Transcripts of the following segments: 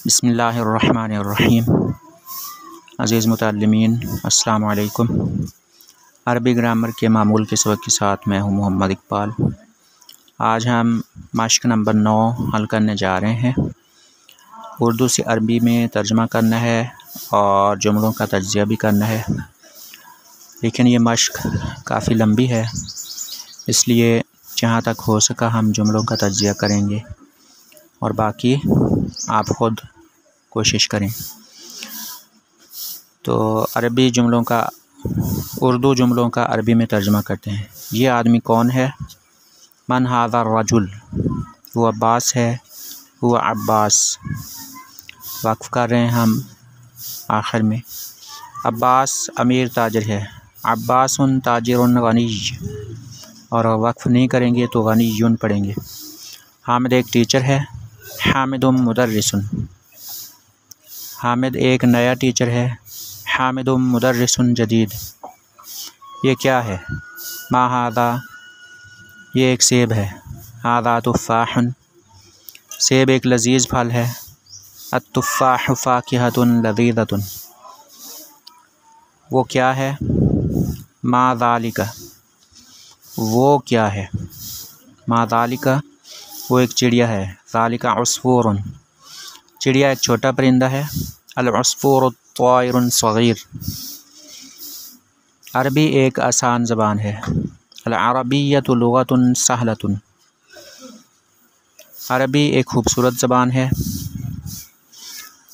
बिस्मिल्लाहिर्रहमानिर्रहीम। अज़ीज़ मुतअल्लिमीन अस्सलामु अलैकुम। अरबी ग्रामर के मामूल के सबक के साथ मैं हूँ मोहम्मद इकबाल। आज हम मश्क नंबर 9 हल करने जा रहे हैं। उर्दू से अरबी में तर्जुमा करना है और जुमलों का तज्ज़िया भी करना है, लेकिन ये मश्क काफ़ी लंबी है, इसलिए जहाँ तक हो सका हम जुमलों का तज्ज़िया करेंगे और बाकी आप ख़ुद कोशिश करें। तो अरबी जुमलों का उर्दू जुमलों का अरबी में तर्जुमा करते हैं। ये आदमी कौन है? मन हाज़ा रजुल, वो अब्बास है, वो अब्बास। वक्फ़ कर रहे हैं हम आखिर में। अब्बास अमीर ताजिर है, अब्बासुन ताजिरुन गनीय, और वक्फ़ नहीं करेंगे तो गनीयुन पढ़ेंगे। हामिद एक टीचर है, हामिदुम मुदर्रिसुन, हामिद एक नया टीचर है, हामिदुम मुदर्रिसुन जदीद। ये क्या है? मा हादा, ये एक सेब है, हादा तुफ़ाहुन, सेब एक लजीज़ फल है, अत्तुफ़ाहु फ़ाकिहतुन लज़ीज़तुन। वो क्या है? मा ज़ालिका, वो क्या है? मा ज़ालिका, वो एक चिड़िया है, ज़ालिका अस्फ़ूरुन, चिड़िया एक छोटा परिंदा है, अल अस्फ़ूरु तायरुन सग़ीर। अरबी एक आसान ज़बान है, अल अरबिय्यतु लुग़तुन सहलतुन, अरबी एक खूबसूरत ज़बान है,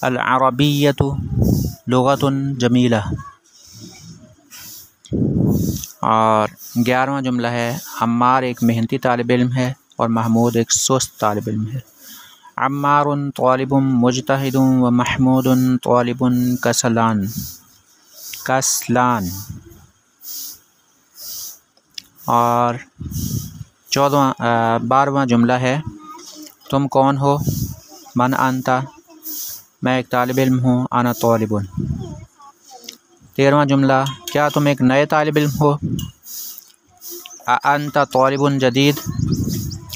अल अरबिय्यतु लुग़तुन जमीला। और 11वां जुमला है, अम्मार एक मेहनती तालिब इल्म है और महमूद एक सुस्त तालिब इल्म है। अम्मारुन तालिबुन मुज्तहिदुन व महमूदुन तालिबुन कसलान, कसलान। और 12वां जुमला है, तुम कौन हो? मन अंता, मैं एक तालिब इल्म हूँ, आना तालिबुन। 13वां जुमला, क्या तुम एक नए तालिब इल्म हो? अंता तालिबुन जदीद,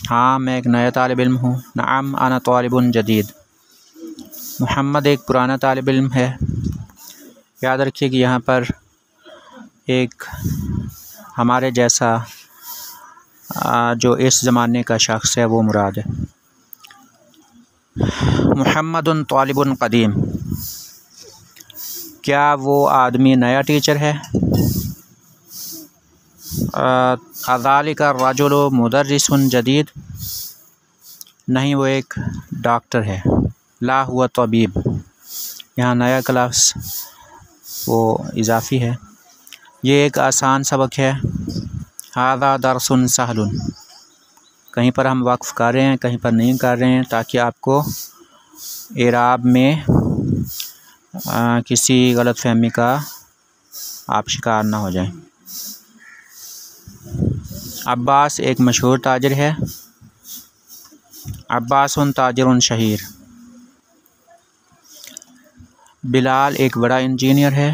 हाँ मैं एक नया तालिब इल्म हूँ, नअम आना तालिबुन जदीद। मोहम्मद एक पुराना तालिब इल्म है। याद रखिए कि यहाँ पर एक हमारे जैसा जो इस ज़माने का शख्स है वो मुराद है। मुहम्मदुन तालिबुन क़दीम, क्या वो आदमी नया टीचर है? अज़ालिका रजुलु मुदर्रिसुन जदीद, नहीं वो एक डॉक्टर है। ला हुआ तबीब, यहाँ नया क्लास वो इजाफ़ी है। ये एक आसान सबक है। हाज़ा दरसुन सहलुन, कहीं पर हम वक्फ़ कर रहे हैं, कहीं पर नहीं कर रहे हैं, ताकि आपको इराब में किसी गलतफ़हमी का आप शिकार ना हो जाएं। अब्बास एक मशहूर ताजिर है, अब्बासुन ताजिरुन शहीर। बिलाल एक बड़ा इंजीनियर है,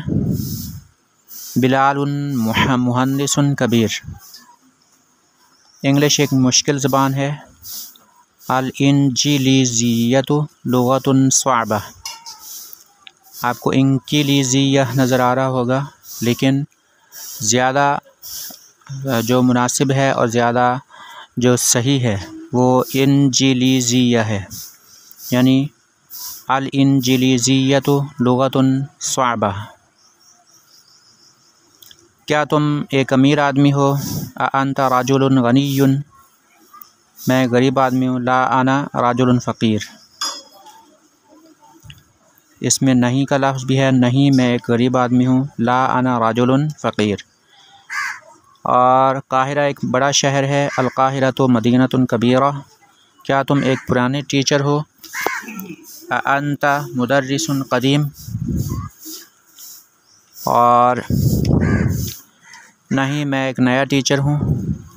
बिलालुन मुहंदिसुन कबीर। इंग्लिश एक मुश्किल ज़बान है, अल इंजीलिज़ियतु लुग़तुन स्वाबा। आपको इंकीलीज़िया नज़र आ रहा होगा, लेकिन ज़्यादा जो मुनासिब है और ज़्यादा जो सही है वो इंजीलिज़िया है, यानी अल इंजीलिज़ियतु लुग़तुन स्वाबा। क्या तुम एक अमीर आदमी हो? अंता रजुलुन गनीयुन, मैं गरीब आदमी हूँ। ला आना रजुलुन फ़कीर, इसमें नहीं का लफ्ज़ भी है, नहीं मैं एक गरीब आदमी हूँ। ला आना रजुलुन फ़कीर। और काहिरा एक बड़ा शहर है, अल काहिरतु मदीनतुन कबीरा, क्या तुम एक पुराने टीचर हो? अंता मुदर्रिसुन क़दीम, और नहीं मैं एक नया टीचर हूँ।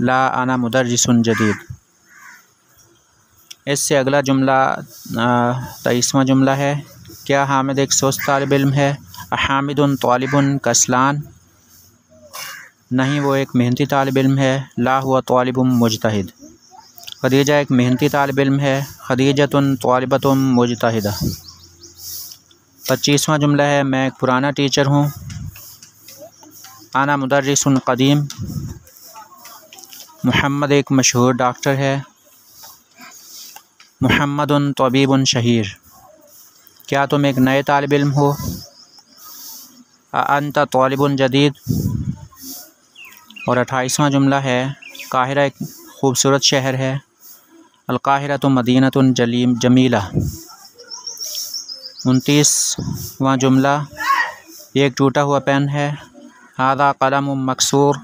ला आना मुदर्रिसुन जदीद। इससे अगला जुमला 23वां जुमला है, क्या हामिद एक सुस्त तालिब इल्म है? हामिदुन तालिबुन कसलान, नहीं वो एक मेहनती तालिब इल्म है। ला हुआ तालिबुन मुज्तहिद, खदीजा एक मेहनती तालिब इल्म है, खदीजतुन तालिबतुन मुज्तहिदा। 25वां जुमला है, मैं एक पुराना टीचर हूँ। आना मुदर्रिसुन क़दीम, मुहम्मद एक मशहूर डॉक्टर है। मुहम्मदुन तबीबुन शहीर, क्या तुम एक नए तालिब इल्म हो। अंत तालिबुन जदीद। और 28वां जुमला है, काहिरा एक खूबसूरत शहर है। अल-काहिरा तो मदीनतुन जमीला। 29वां जुमला, एक टूटा हुआ पेन है। हादा कलमुम मकसूर,